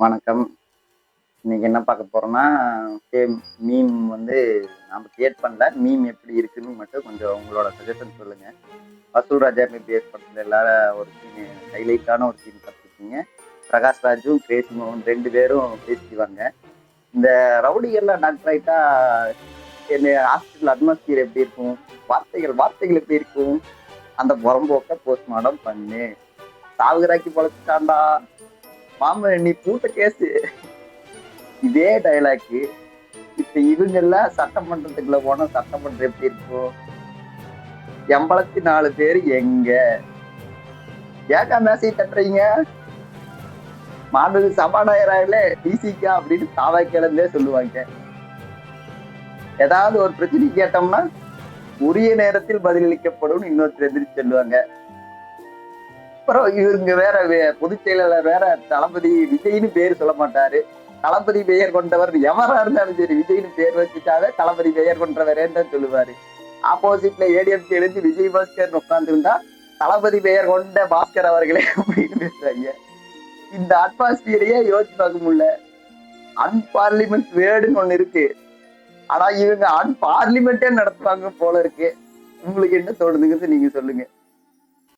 வணக்கம். இன்னைக்கு என்ன பார்க்க போறோம்னா, சேம் மீம் வந்து நாம கிரியேட் பண்ணல. மீம் எப்படி இருக்குன்னு மட்டும் கொஞ்சம் உங்களோட சஜஷன் சொல்லுங்க. வசூல் ராஜா எம்பிபிஎஸ் படத்துல எல்லாரும் ஒரு சீன் ஹைலைட்டான ஒரு சீன் பார்த்துருக்கீங்க. பிரகாஷ் ராஜும், கிரேசி மோகன் 2 பேரும் பேசிக்குவாங்க. இந்த ரவுடிகள்லாம் டாக்டர் ஆயிட்டா என்ன ஹாஸ்பிட்டல் அட்மாஸ்பியர் எப்படி இருக்கும்? வார்த்தைகள் எப்படி இருக்கும்? அந்த புறம்போக்க போஸ்ட்மார்டம் பண்ணு. சாவுகிறாக்கி பொழச்சுட்டான்டா. மாமன் நீ பூட்ட கேசு. இதே டயலாக் இப்ப இவங்க எல்லாம் சட்டமன்றத்துக்குள்ள போனா சட்டமன்றம் எப்படி இருக்கும்? 84 பேரு எங்க? ஏக்கா மேசையை தட்டுறீங்க? மாண்புமிகு சபாநாயகராகலே டிசிக்கா அப்படின்னு தாவாக்கிழந்தே சொல்லுவாங்க. ஏதாவது ஒரு பிரச்சனை கேட்டோம்னா உரிய நேரத்தில் பதிலளிக்கப்படும் இன்னொருத்தர் எதிர்த்து சொல்லுவாங்க. அப்புறம் இவங்க வேற பொதுச் செயலாளர் வேற தளபதி விஜய்னு பேர் சொல்ல மாட்டாரு. தளபதி பெயர் கொண்டவர் எவரா இருந்தாலும் சரி விஜய்னு பேர் வச்சுட்டாவே தளபதி பெயர் கொண்டவரேன்னு தான் சொல்லுவாரு. ஆப்போசிட்ல ஏடிஎம்கே எழுந்து விஜய் பாஸ்கர் உட்கார்ந்து இருந்தா தளபதி பெயர் கொண்ட பாஸ்கர் அவர்களே அப்படின்னு பேசுவாங்க. இந்த அட்மாஸ்பியரையே யோசிச்சு பார்க்க முடியல. அன்பார்லிமெண்ட் வேர்டுன்னு ஒண்ணு இருக்கு. ஆனா இவங்க அன்பார்லிமெண்டே நடத்துவாங்க போல இருக்கு. உங்களுக்கு என்ன தோணுதுங்கிறது நீங்க சொல்லுங்க.